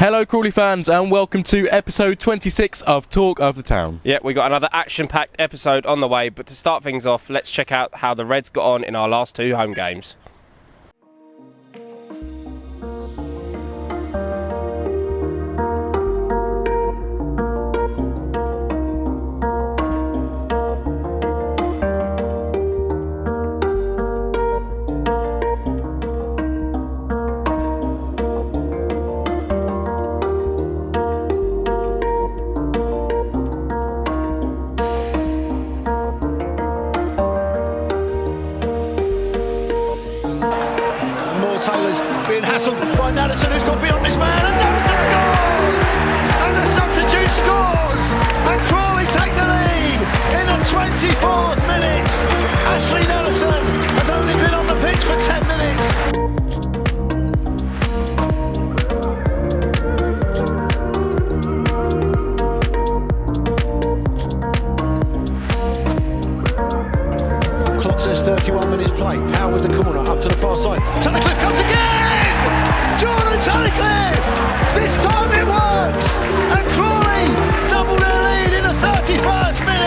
Hello Crawley fans and welcome to episode 26 of Talk of the Town. Yeah, we got another action-packed episode on the way, but to start things off, let's check out how the Reds got on in our last two home games. Madison has got beyond his man and Madison scores! And the substitute scores! And Crawley take the lead in the 24th minute! Ashley Madison has only been on the pitch for 10 minutes. Clock says 31 minutes play. Power with the corner up to the far side. Tunnicliffe comes again! Jordan Tunnicliffe! This time it works! And Crawley double their lead in the 31st minute!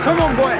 Come on, boy.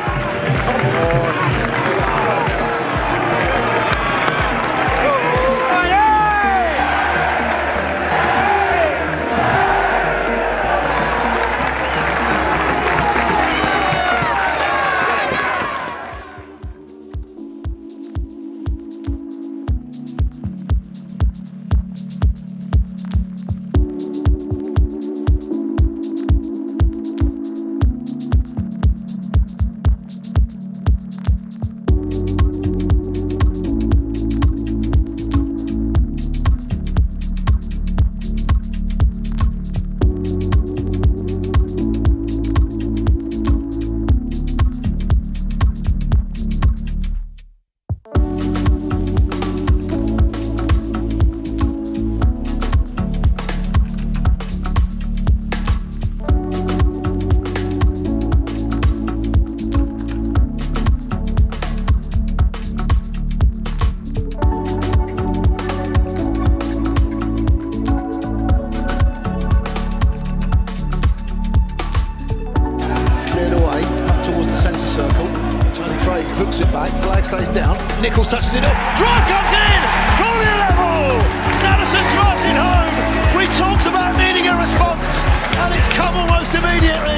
Hooks it back, flag stays down, Nichols touches it up, drive comes in, Crawley level, Madison drives it home. We talked about needing a response and it's come almost immediately,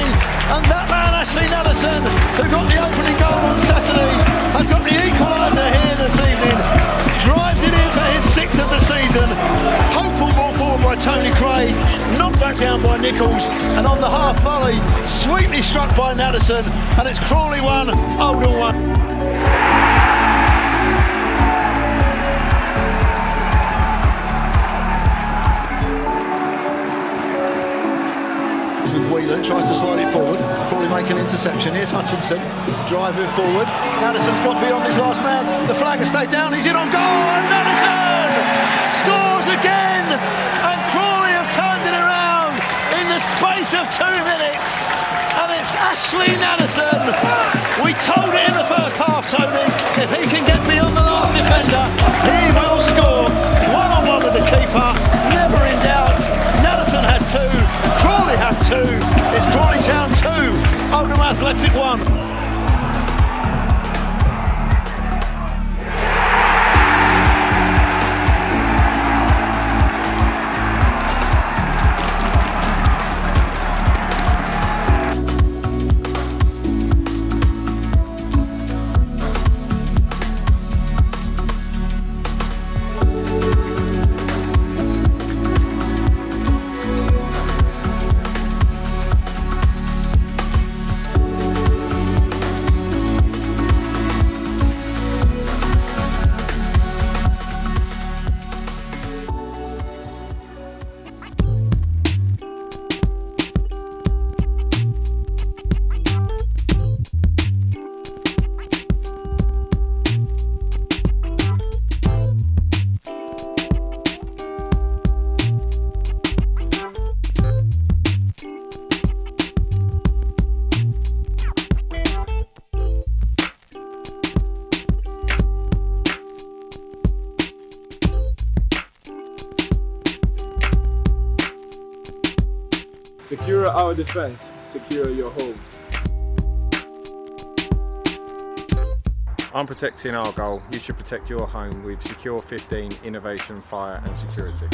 and that man Ashley Madison, who got the opening goal on Saturday, has got the equaliser here this evening, drives it in for his 6th of the season. Hopeful ball forward by Tony Craig, knocked back down by Nichols, and on the half volley, sweetly struck by Madison, and it's Crawley 1, Oldham 1. Whelan tries to slide it forward. Crawley make an interception. Here's Hutchinson driving forward. Madison's got beyond his last man. The flag has stayed down. He's in on goal. And Madison scores again. And Crawley have turned it around in the space of 2 minutes. And it's Ashley Madison. We told it in the first half, Tony. If he can get beyond the last defender, he will score. 1-on-1 with the keeper. Never in doubt. Madison has 2. Crawley have 2. It's Crawley Town 2, Oldham Athletic 1. Secure our defense, secure your home. I'm protecting our goal. You should protect your home with Secure 15, innovation, fire and security.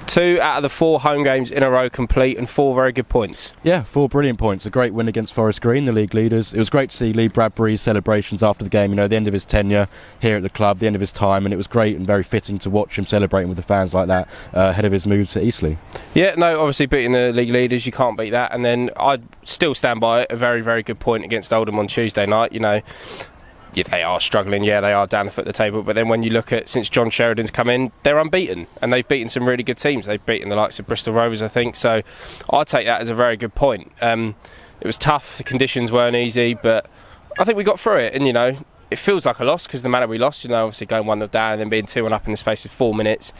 2 out of the 4 home games in a row complete and 4 very good points. Yeah, 4 brilliant points. A great win against Forest Green, the league leaders. It was great to see Lee Bradbury's celebrations after the game, the end of his tenure here at the club, the end of his time, and it was great and very fitting to watch him celebrating with the fans like that ahead of his move to Eastleigh. Yeah, no, obviously beating the league leaders, you can't beat that. And then I still stand by it, a very, very good point against Oldham on Tuesday night. Yeah, they are struggling, they are down the foot of the table, but then when you look at since John Sheridan's come in, they're unbeaten and they've beaten some really good teams. They've beaten the likes of Bristol Rovers, I think, so I take that as a very good point. It was tough, the conditions weren't easy, but I think we got through it, and it feels like a loss because the manner we lost, obviously going 1-0 down and then being 2-1 up in the space of 4 minutes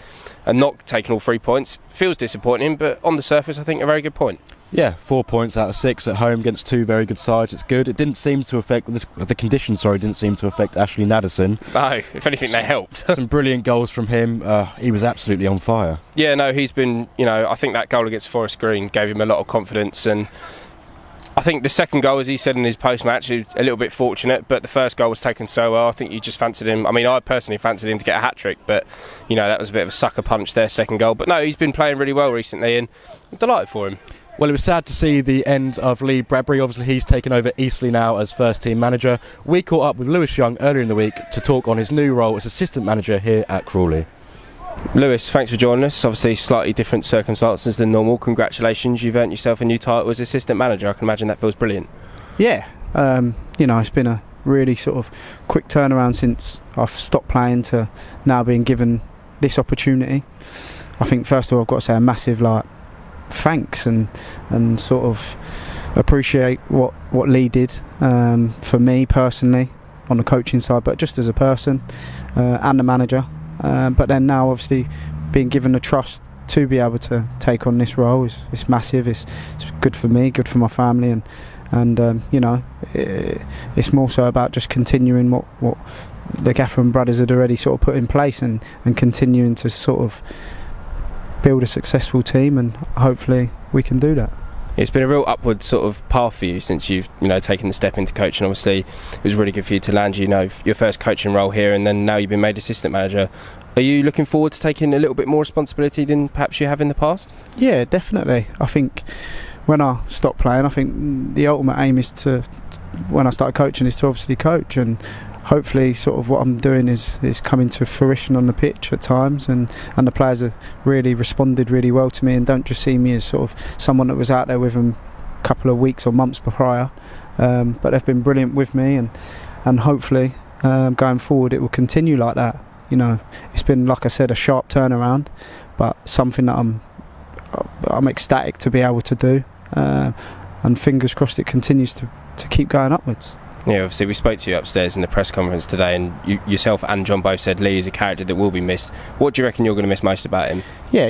and not taking all 3 points feels disappointing, but on the surface I think a very good point. Yeah, 4 points out of 6 at home against 2 very good sides. It's good. It didn't seem to affect the conditions. Didn't seem to affect Ashley Nadesan. No, if anything, they helped. Some brilliant goals from him. He was absolutely on fire. Yeah, no, he's been. I think that goal against Forest Green gave him a lot of confidence, and I think the second goal, as he said in his post-match, is a little bit fortunate, but the first goal was taken so well. I think you just fancied him. I mean, I personally fancied him to get a hat-trick, but that was a bit of a sucker punch there, second goal. But no, he's been playing really well recently, and I'm delighted for him. Well, it was sad to see the end of Lee Bradbury. Obviously, he's taken over Eastleigh now as first-team manager. We caught up with Lewis Young earlier in the week to talk on his new role as assistant manager here at Crawley. Lewis, thanks for joining us. Obviously, slightly different circumstances than normal. Congratulations, you've earned yourself a new title as assistant manager. I can imagine that feels brilliant. Yeah, it's been a really sort of quick turnaround since I've stopped playing to now being given this opportunity. I think first of all I've got to say a massive thanks and sort of appreciate what Lee did for me personally on the coaching side, but just as a person and the manager. But then now obviously being given the trust to be able to take on this role is massive. It's good for me, good for my family, and it's more so about just continuing what the Gaffer and brothers had already sort of put in place and continuing to sort of build a successful team, and hopefully we can do that. It's been a real upward sort of path for you since you've taken the step into coaching. Obviously it was really good for you to land your first coaching role here, and then now you've been made assistant manager. Are you looking forward to taking a little bit more responsibility than perhaps you have in the past? Yeah, definitely. I think when I stopped playing, I think the ultimate aim is to, when I started coaching, is to obviously coach, and hopefully sort of what I'm doing is coming to fruition on the pitch at times, and the players have really responded really well to me and don't just see me as sort of someone that was out there with them a couple of weeks or months prior, but they've been brilliant with me, and hopefully going forward it will continue like that. It's been, like I said, a sharp turnaround, but something that I'm ecstatic to be able to do, and fingers crossed it continues to keep going upwards. Yeah, obviously we spoke to you upstairs in the press conference today, and yourself and John both said Lee is a character that will be missed. What do you reckon you're going to miss most about him? Yeah,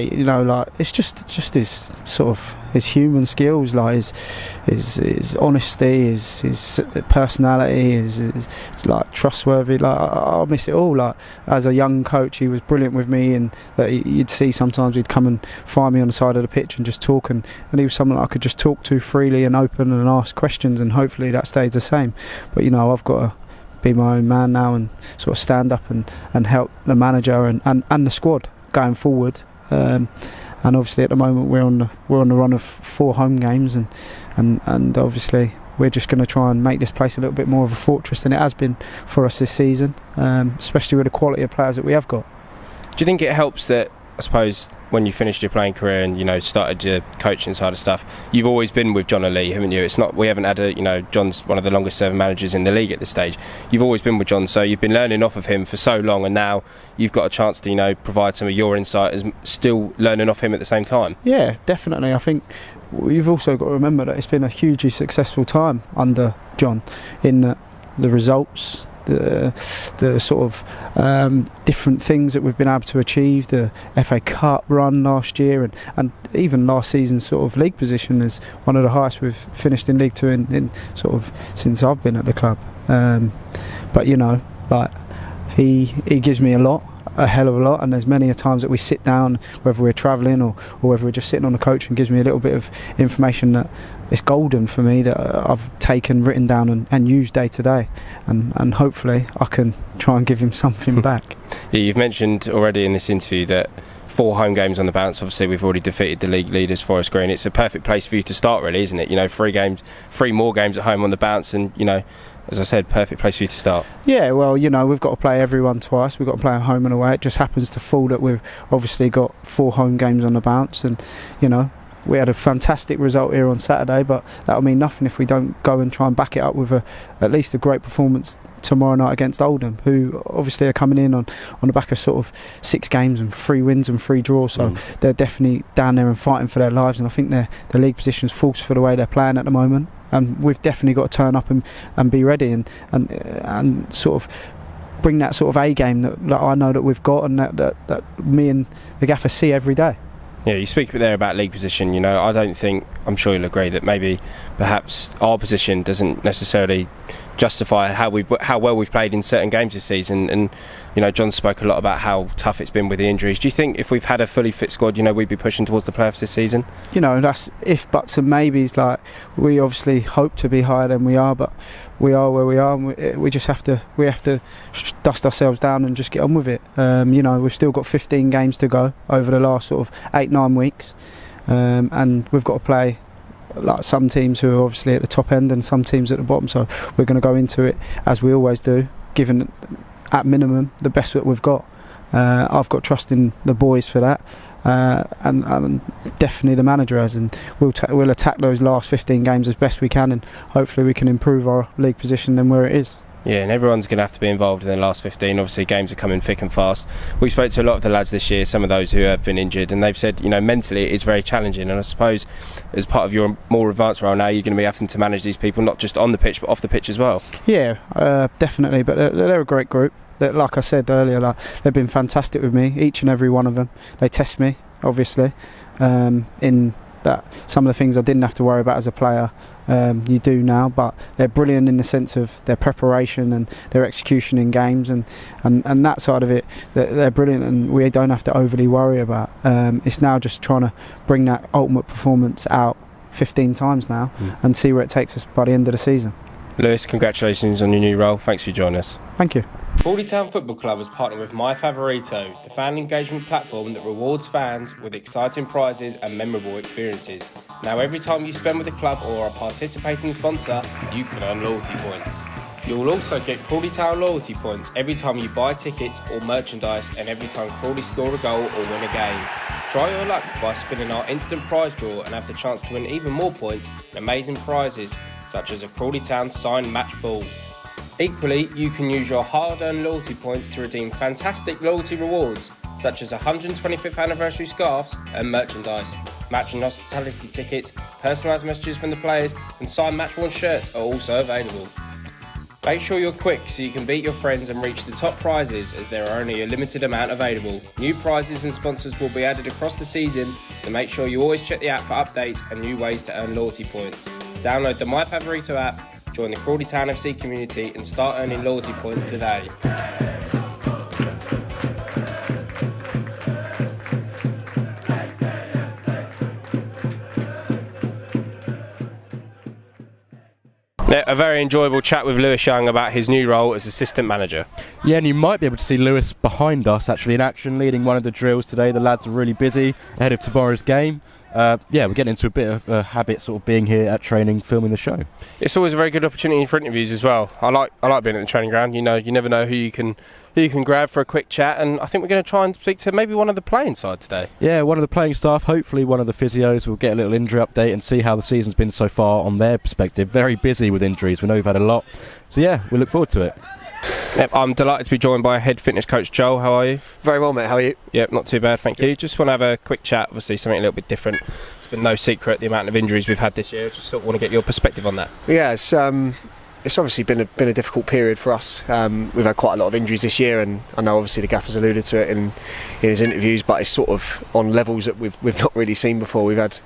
it's just his sort of his human skills, his honesty, his personality, his trustworthy. I'll miss it all. As a young coach, he was brilliant with me, and that you'd see sometimes he'd come and find me on the side of the pitch and just talk, and he was someone that I could just talk to freely and open and ask questions, and hopefully that stays the same. But I've got to be my own man now and sort of stand up and help the manager and the squad going forward. And obviously at the moment we're on the run of 4 home games, and obviously we're just going to try and make this place a little bit more of a fortress than it has been for us this season, especially with the quality of players that we have got. Do you think it helps that, I suppose, when you finished your playing career and started your coaching side of stuff, you've always been with John and Lee, haven't you? We haven't had John's one of the longest serving managers in the league at this stage. You've always been with John, so you've been learning off of him for so long, and now you've got a chance to provide some of your insight as still learning off him at the same time. Yeah, definitely. I think you've also got to remember that it's been a hugely successful time under John in the results, the sort of different things that we've been able to achieve, the FA Cup run last year, and even last season's sort of league position is one of the highest we've finished in League Two in sort of since I've been at the club. But he gives me a lot, a hell of a lot, and there's many a times that we sit down, whether we're travelling or whether we're just sitting on the coach, and gives me a little bit of information that it's golden for me, that I've taken, written down and used day to day, and hopefully I can try and give him something back. Yeah, you've mentioned already in this interview that 4 home games on the bounce. Obviously we've already defeated the league leaders Forest Green. It's a perfect place for you to start, really, isn't it? 3 more games at home on the bounce, and as I said, perfect place for you to start. Yeah, well, we've got to play everyone twice. We've got to play at home and away. It just happens to fall that we've obviously got 4 home games on the bounce, and we had a fantastic result here on Saturday, but that'll mean nothing if we don't go and try and back it up with at least a great performance tomorrow night against Oldham, who obviously are coming in on the back of sort of 6 games and 3 wins and 3 draws, so they're definitely down there and fighting for their lives, and I think their league position's false for the way they're playing at the moment, and we've definitely got to turn up and be ready and sort of bring that sort of A game that I know that we've got, and that me and the gaffer see every day. Yeah, you speak there about league position. I don't think, I'm sure you'll agree, that maybe perhaps our position doesn't necessarily justify how well we've played in certain games this season. And John spoke a lot about how tough it's been with the injuries. Do you think if we've had a fully fit squad, we'd be pushing towards the playoffs this season? That's if buts and maybes. Like, we obviously hope to be higher than we are, but we are where we are, and we just have to dust ourselves down and just get on with it. We've still got 15 games to go over the last sort of 8-9 weeks, and we've got to play like some teams who are obviously at the top end and some teams at the bottom, so we're going to go into it as we always do, giving at minimum the best that we've got. I've got trust in the boys for that, and definitely the manager has, and we'll attack those last 15 games as best we can, and hopefully we can improve our league position than where it is. Yeah, and everyone's going to have to be involved in the last 15. Obviously, games are coming thick and fast. We spoke to a lot of the lads this year, some of those who have been injured, and they've said, mentally it is very challenging. And I suppose as part of your more advanced role now, you're going to be having to manage these people, not just on the pitch, but off the pitch as well. Yeah, definitely. But they're a great group. Like I said earlier, they've been fantastic with me, each and every one of them. They test me, obviously, in that some of the things I didn't have to worry about as a player, you do now, but they're brilliant in the sense of their preparation and their execution in games, and that side of it, they're brilliant, and we don't have to overly worry about. It's now just trying to bring that ultimate performance out 15 times now and see where it takes us by the end of the season. Lewis, congratulations on your new role. Thanks for joining us. Thank you. Crawley Town Football Club has partnered with My Favorito, the fan engagement platform that rewards fans with exciting prizes and memorable experiences. Now, every time you spend with the club or a participating sponsor, you can earn loyalty points. You will also get Crawley Town loyalty points every time you buy tickets or merchandise, and every time Crawley score a goal or win a game. Try your luck by spinning our instant prize draw and have the chance to win even more points and amazing prizes, such as a Crawley Town signed match ball. Equally, you can use your hard-earned loyalty points to redeem fantastic loyalty rewards, such as 125th anniversary scarves and merchandise. Matching hospitality tickets, personalised messages from the players, and signed match-worn shirts are also available. Make sure you're quick so you can beat your friends and reach the top prizes, as there are only a limited amount available. New prizes and sponsors will be added across the season, so make sure you always check the app for updates and new ways to earn loyalty points. Download the My Favorito app, join the Crawley Town FC community and start earning loyalty points today. Yeah, a very enjoyable chat with Lewis Young about his new role as assistant manager. Yeah, and you might be able to see Lewis behind us actually in action, leading one of the drills today. The lads are really busy ahead of tomorrow's game. We're getting into a bit of a habit sort of being here at training, filming the show. It's always a very good opportunity for interviews as well. I like being at the training ground. You never know who you can grab for a quick chat, and I think we're going to try and speak to maybe one of the playing side today. Yeah, one of the playing staff, hopefully one of the physios. We'll get a little injury update and see how the season's been so far on their perspective. Very busy with injuries. We know we've had a lot. So yeah, we look forward to it. Yep, I'm delighted to be joined by head fitness coach Joel. How are you? Very well, mate. How are you? Yep, not too bad, thank you. Just want to have a quick chat, obviously something a little bit different. It's been no secret the amount of injuries we've had this year. Just sort of want to get your perspective on that. Yeah, it's obviously been a difficult period for us. We've had quite a lot of injuries this year, and I know obviously the gaffer's alluded to it in his interviews, but it's sort of on levels that we've not really seen before. We've had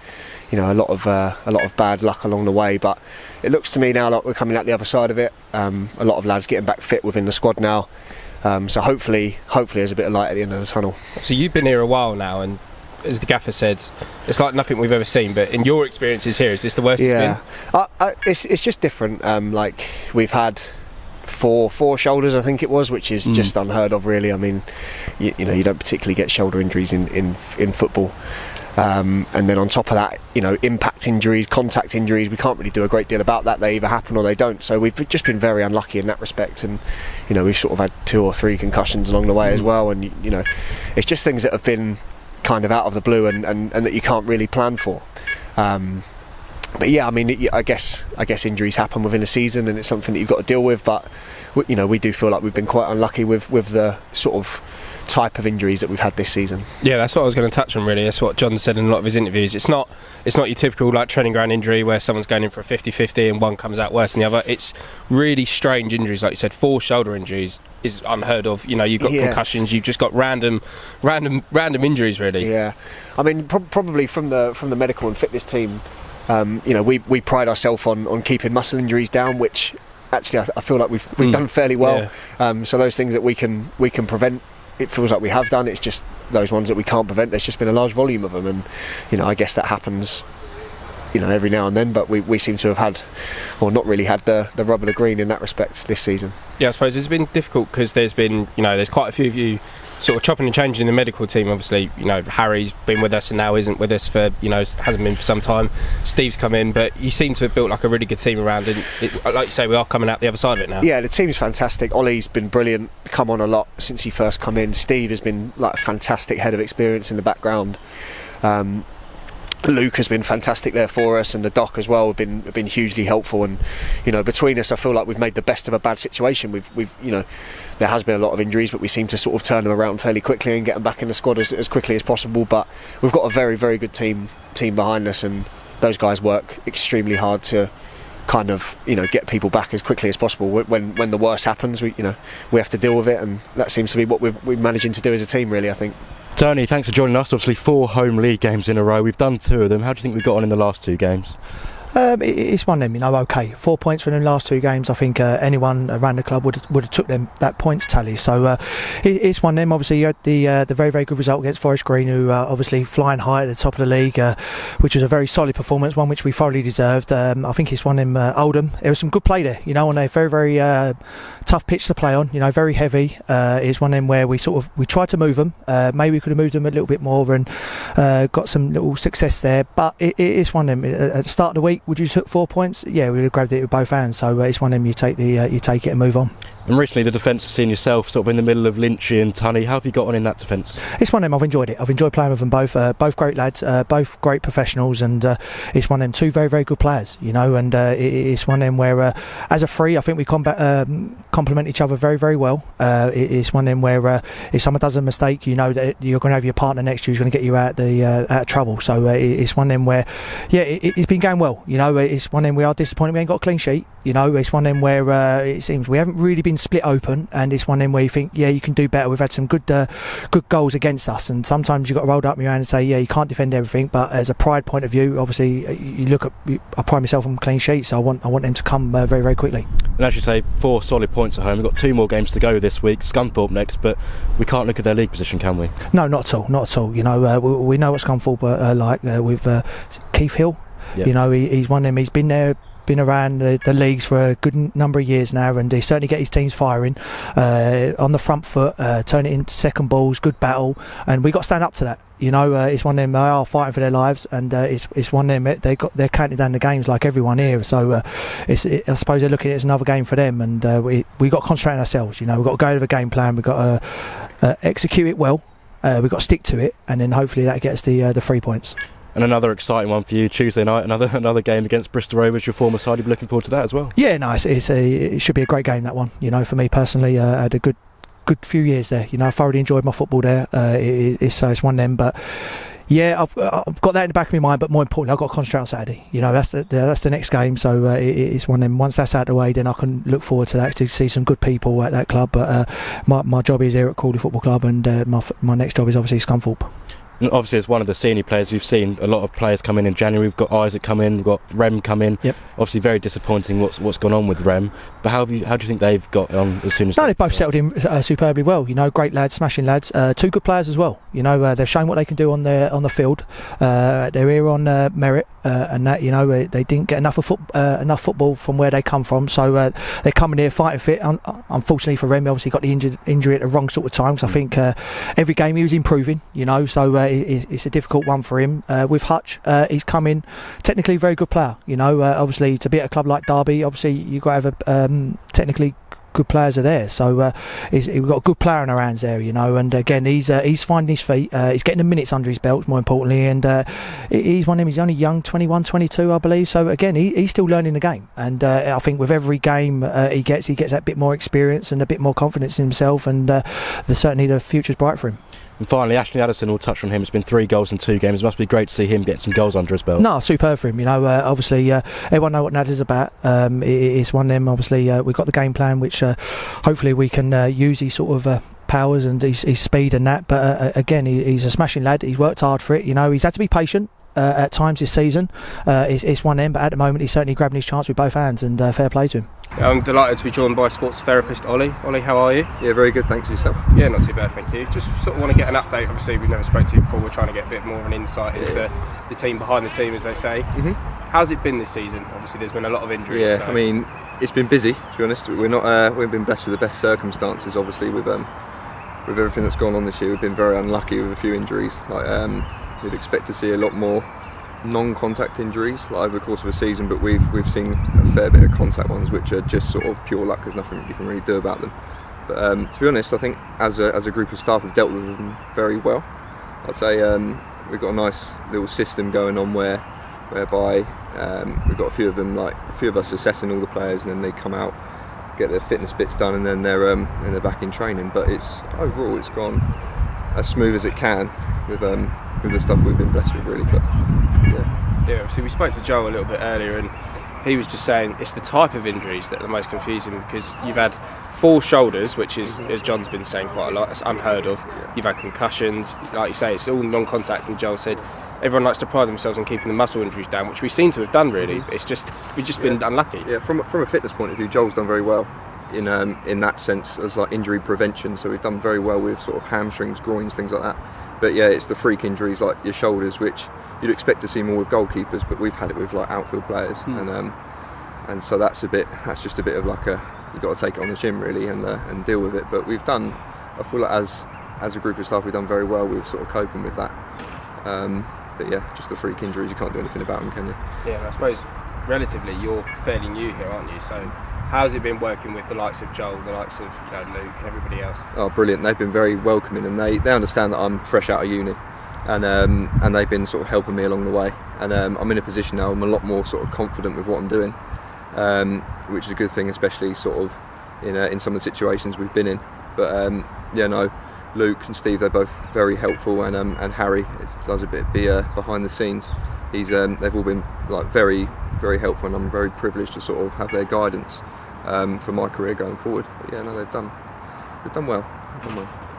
a lot of bad luck along the way, but it looks to me now like we're coming out the other side of it. A lot of lads getting back fit within the squad now. So hopefully there's a bit of light at the end of the tunnel. So you've been here a while now, and as the gaffer said, it's like nothing we've ever seen. But in your experiences here, is this the worst it's been? It's just different. Like we've had four shoulders, I think it was, which is just unheard of, really. I mean, you don't particularly get shoulder injuries in football. And then on top of that, impact injuries, contact injuries, we can't really do a great deal about that. They either happen or they don't. So we've just been very unlucky in that respect. And we've sort of had 2 or 3 concussions along the way as well. And it's just things that have been kind of out of the blue and that you can't really plan for. But yeah, I mean, I guess injuries happen within a season, and it's something that you've got to deal with. But we do feel like we've been quite unlucky with the sort of type of injuries that we've had this season. Yeah, that's what I was going to touch on, really. That's what John said in a lot of his interviews. It's not your typical like training ground injury where someone's going in for a 50-50 and one comes out worse than the other. It's really strange injuries, like you said. 4 shoulder injuries is unheard of. You've got concussions, you've just got random injuries, really. Yeah, I mean, probably from the medical and fitness team, we pride ourselves on keeping muscle injuries down, which actually I feel like we've done fairly well. Yeah. So those things that we can prevent, it feels like we have done. It's just those ones that we can't prevent. There's just been a large volume of them, and I guess that happens every now and then, but we seem to have had, or not really had, the rub of the green in that respect this season. Yeah, I suppose it's been difficult because there's been there's quite a few of you sort of chopping and changing in the medical team. Obviously, Harry's been with us and now isn't with us for hasn't been for some time. Steve's come in, but you seem to have built like a really good team around, and like you say, we are coming out the other side of it now. Yeah, the team's fantastic. Ollie's been brilliant, come on a lot since he first come in. Steve has been like a fantastic head of experience in the background. Luke has been fantastic there for us, and the doc as well have been hugely helpful. And between us, I feel like we've made the best of a bad situation. We've there has been a lot of injuries, but we seem to sort of turn them around fairly quickly and get them back in the squad as quickly as possible. But we've got a very, very good team behind us, and those guys work extremely hard to kind of get people back as quickly as possible. When the worst happens, we have to deal with it, and that seems to be what we're managing to do as a team, really, I think. Tony, thanks for joining us. Obviously 4 home league games in a row. We've done 2 of them. How do you think we got on in the last 2 games? It's one of them, okay. 4 points from the last 2 games. I think anyone around the club would have took them that points tally. So it's one of them. Obviously, you had the very, very good result against Forest Green, who obviously flying high at the top of the league, which was a very solid performance, one which we thoroughly deserved. I think it's one of them. Oldham. There was some good play there, on a very, very tough pitch to play on. Very heavy. It's one of them where we tried to move them. Maybe we could have moved them a little bit more and got some little success there. But it's one of them. At the start of the week, would you took 4 points? Yeah, we would have grabbed it with both hands. So it's one of them. You take it and move on. And recently the defence has seen yourself sort of in the middle of Lynchy and Tunney. How have you got on in that defence? It's one of them. I've enjoyed it. I've enjoyed playing with them both. Both great lads, both great professionals, and it's one of them 2 very, very good players, and it's one of them where as a free, I think we complement each other very, very well. It's one of them where if someone does a mistake, that you're going to have your partner next to you who's going to get you out of trouble. So it's one of them where, it's been going well. It's one of them we are disappointed we ain't got a clean sheet. It's one of them where it seems we haven't really been split open, and it's one of them where you think, you can do better. We've had some good goals against us, and sometimes you've got to roll up your hand and say, you can't defend everything. But as a pride point of view, obviously, you look at, I pride myself on clean sheets, so I want them to come very, very quickly. And as you say, 4 solid points at home. We've got 2 more games to go this week. Scunthorpe next, but we can't look at their league position, can we? No, not at all. Not at all. We know what Scunthorpe are like with Keith Hill. Yep. He's one of them. He's been around the leagues for a good number of years now, and he certainly get his teams firing on the front foot, turn it into second balls, good battle, and we got to stand up to that. It's one of them. They are fighting for their lives, and it's one of them. They're counting down the games like everyone here. So I suppose they're looking at it as another game for them, and we got to concentrate on ourselves. We've got to go to a game plan. We've got to execute it well. We've got to stick to it, and then hopefully that gets the 3 points. And another exciting one for you Tuesday night, another game against Bristol Rovers, your former side. You'll be looking forward to that as well. Yeah, nice. It should be a great game, that one. For me personally, I had a good few years there. I thoroughly enjoyed my football there. It's one of them, but yeah, I've got that in the back of my mind. But more importantly, I've got to concentrate on Saturday. That's the next game. So it's one of them. Once that's out of the way, then I can look forward to that, to see some good people at that club. But my job is here at Crawley Football Club, and my next job is obviously Scunthorpe. And obviously, as one of the senior players, we've seen a lot of players come in January. We've got Isaac come in, we've got Rem come in. Yep. Obviously, very disappointing what's gone on with Rem. But how do you think they've got on as soon as? No, they've both settled in superbly well. You know, great lads, smashing lads. Two good players as well. You know, they've shown what they can do on the field. They're here on merit, and that, you know, they didn't get enough football from where they come from. So they're coming here fighting fit. Unfortunately for Rem, obviously got the injury at the wrong sort of time. Because I think every game he was improving. You know, so it's a difficult one for him. With Hutch, he's come in technically a very good player. You know, obviously to be at a club like Derby, obviously you've got to have a technically good players are there, so we've got a good player in our hands there, you know. And again, he's finding his feet, he's getting the minutes under his belt, more importantly, and he's one of them. He's only young, 21, 22, I believe. So again, he's still learning the game, and I think with every game he gets that bit more experience and a bit more confidence in himself, and certainly the future's bright for him. And finally, Ashley Addison, we'll touch on him. It's been 3 goals in 2 games. It must be great to see him get some goals under his belt. No, superb for him. You know, obviously, everyone know what Nad is about. It's one of them. Obviously, we've got the game plan, which hopefully we can use his sort of powers and his speed and that. But again, he's a smashing lad. He's worked hard for it. You know, he's had to be patient at times this season. It's one of them, but at the moment, he's certainly grabbing his chance with both hands, and fair play to him. I'm delighted to be joined by sports therapist Ollie. Ollie, how are you? Yeah, very good, thanks. Yourself? Yeah, not too bad, thank you. Just sort of want to get an update. Obviously, we've never spoke to you before. We're trying to get a bit more of an insight into the team behind the team, as they say. Mm-hmm. How's it been this season? Obviously, there's been a lot of injuries. Yeah, so. I mean, it's been busy, to be honest. We've been blessed with the best circumstances, obviously, with everything that's gone on this year. We've been very unlucky with a few injuries. Like, we'd expect to see a lot more non-contact injuries over the course of a season, but we've seen a fair bit of contact ones, which are just sort of pure luck. There's nothing you can really do about them. But to be honest, I think as a group of staff, we've dealt with them very well. I'd say we've got a nice little system going on whereby we've got a few of us assessing all the players, and then they come out, get their fitness bits done, and then they're back in training. But overall it's gone as smooth as it can with the stuff we've been blessed with, really. But yeah, obviously we spoke to Joe a little bit earlier, and he was just saying it's the type of injuries that are the most confusing, because you've had 4 shoulders, which is, as John's been saying quite a lot, it's unheard of. You've had concussions, like you say, it's all non-contact, and Joel said everyone likes to pride themselves on keeping the muscle injuries down, which we seem to have done, really. It's just we've just been unlucky. Yeah, from a fitness point of view, Joel's done very well in that sense as like injury prevention. So we've done very well with sort of hamstrings, groins, things like that. But yeah, it's the freak injuries like your shoulders, which you'd expect to see more with goalkeepers, but we've had it with like outfield players, and so that's just a bit of like you've got to take it on the chin, really, and deal with it. But I feel like as a group of staff, we've done very well with sort of coping with that. But yeah, just the freak injuries, you can't do anything about them, can you? Yeah, and I suppose relatively you're fairly new here, aren't you? So how's it been working with the likes of Joel, the likes of Luke and everybody else? Oh, brilliant. They've been very welcoming, and they understand that I'm fresh out of uni, and they've been sort of helping me along the way. And I'm in a position now, I'm a lot more sort of confident with what I'm doing, which is a good thing, especially sort of in some of the situations we've been in. But Luke and Steve, they're both very helpful, and Harry does a bit behind the scenes. They've all been like very, very helpful, and I'm very privileged to sort of have their guidance for my career going forward. But yeah, no, they've done well.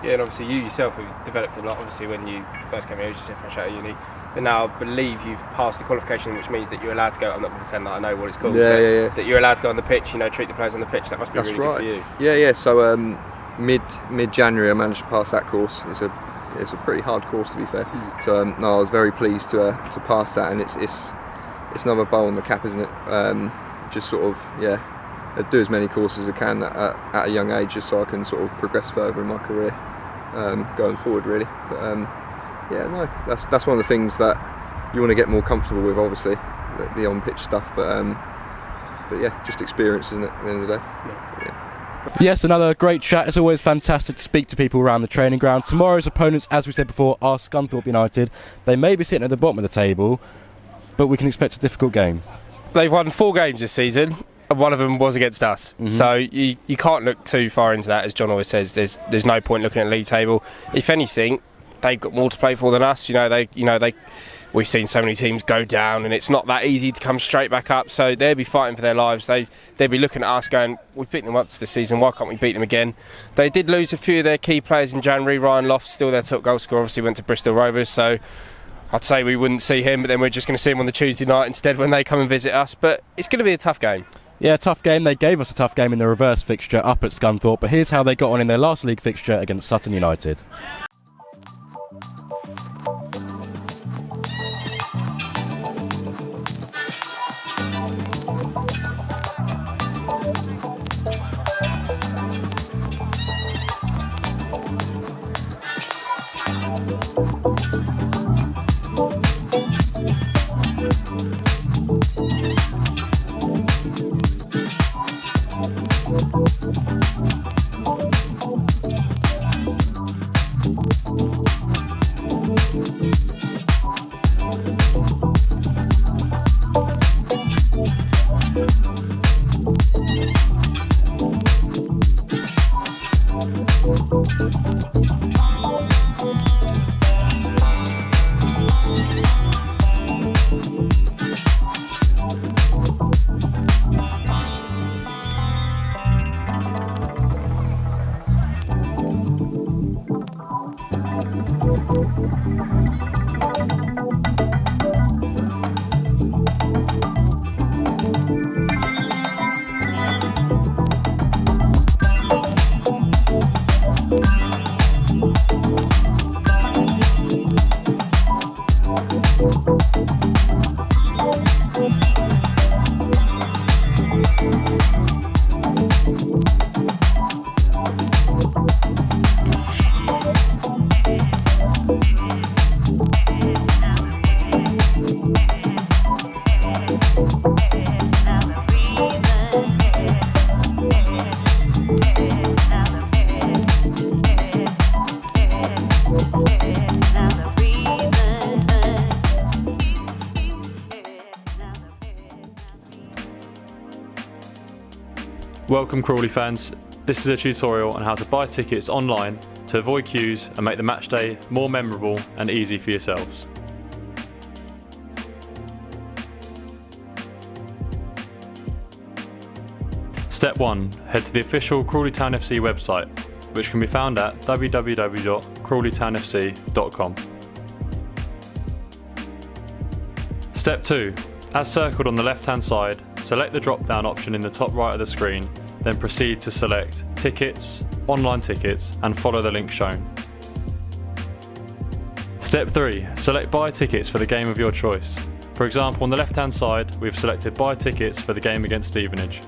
Yeah, and obviously you yourself have developed a lot. Obviously, when you first came here, you just said fresh out of uni. But now I believe you've passed the qualification, which means that you're allowed to go. I'm not going to pretend that I know what it's called. Yeah. That you're allowed to go on the pitch. Treat the players on the pitch. That must be really good for you. Yeah. So mid-January, I managed to pass that course. It's a pretty hard course, to be fair. So I was very pleased to pass that, and it's another bow on the cap, isn't it? Just sort of do as many courses as I can at a young age, just so I can sort of progress further in my career going forward, really. But that's one of the things that you want to get more comfortable with, obviously, the on-pitch stuff. But yeah, just experience, isn't it, at the end of the day? Yeah. Yes, another great chat. It's always fantastic to speak to people around the training ground. Tomorrow's opponents, as we said before, are Scunthorpe United. They may be sitting at the bottom of the table, but we can expect a difficult game. They've won 4 games this season, and one of them was against us. Mm-hmm. So you can't look too far into that. As John always says, there's no point looking at the league table. If anything, they've got more to play for than us. They we've seen so many teams go down, and it's not that easy to come straight back up. So they'll be fighting for their lives. They'd be looking at us going, we've beaten them once this season, why can't we beat them again? They did lose a few of their key players in January. Ryan Loft, still their top goal scorer, obviously went to Bristol Rovers, so I'd say we wouldn't see him, but then we're just going to see him on the Tuesday night instead when they come and visit us. But it's going to be a tough game. Yeah, tough game. They gave us a tough game in the reverse fixture up at Scunthorpe, but here's how they got on in their last league fixture against Sutton United. Welcome Crawley fans, this is a tutorial on how to buy tickets online to avoid queues and make the match day more memorable and easy for yourselves. Step 1. Head to the official Crawley Town FC website, which can be found at www.crawleytownfc.com. Step 2. As circled on the left hand side, select the drop down option in the top right of the screen, then proceed to select Tickets, Online Tickets and follow the link shown. Step 3. Select Buy Tickets for the game of your choice. For example, on the left hand side we've selected Buy Tickets for the game against Stevenage.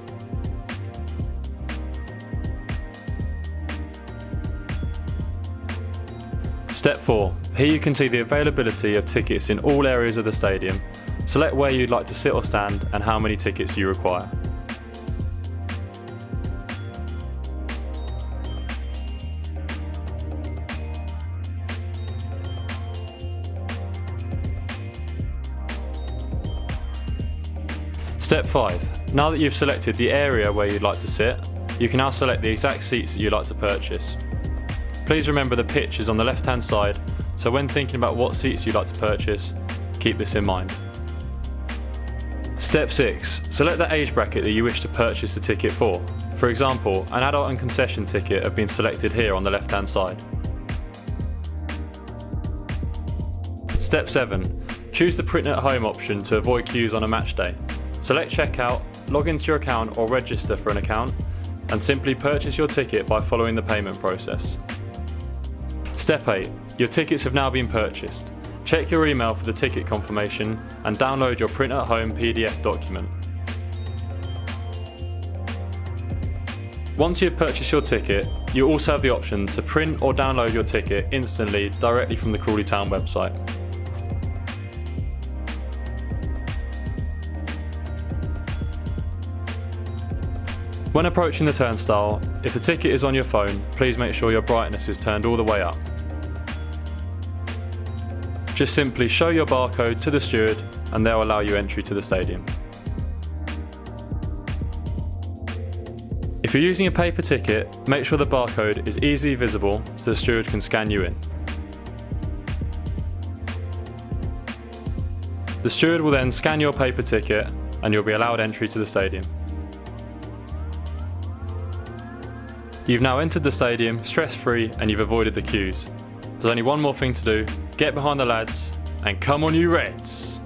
Step 4. Here you can see the availability of tickets in all areas of the stadium. Select where you'd like to sit or stand and how many tickets you require. Step 5. Now that you've selected the area where you'd like to sit, you can now select the exact seats that you'd like to purchase. Please remember the pitch is on the left hand side, so when thinking about what seats you'd like to purchase, keep this in mind. Step 6. Select the age bracket that you wish to purchase the ticket for. For example, an adult and concession ticket have been selected here on the left hand side. Step 7. Choose the print at home option to avoid queues on a match day. Select checkout, log into your account or register for an account, and simply purchase your ticket by following the payment process. Step 8. Your tickets have now been purchased. Check your email for the ticket confirmation and download your print at home PDF document. Once you've purchased your ticket, you also have the option to print or download your ticket instantly directly from the Crawley Town website. When approaching the turnstile, if the ticket is on your phone, please make sure your brightness is turned all the way up. Just simply show your barcode to the steward and they'll allow you entry to the stadium. If you're using a paper ticket, make sure the barcode is easily visible so the steward can scan you in. The steward will then scan your paper ticket and you'll be allowed entry to the stadium. You've now entered the stadium stress-free and you've avoided the queues. There's only one more thing to do: get behind the lads and come on you Reds!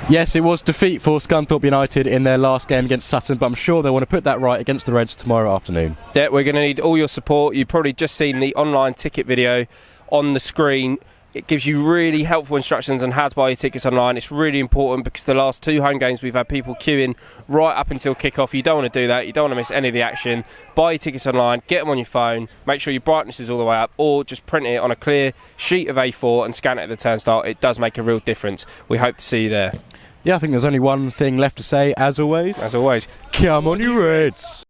Yes, it was defeat for Scunthorpe United in their last game against Sutton, but I'm sure they want to put that right against the Reds tomorrow afternoon. Yeah, we're going to need all your support. You've probably just seen the online ticket video on the screen. It gives you really helpful instructions on how to buy your tickets online. It's really important because the last 2 home games we've had people queuing right up until kick-off. You don't want to do that. You don't want to miss any of the action. Buy your tickets online, get them on your phone, make sure your brightness is all the way up, or just print it on a clear sheet of A4 and scan it at the turnstile. It does make a real difference. We hope to see you there. Yeah, I think there's only one thing left to say, as always. As always, come on you Reds!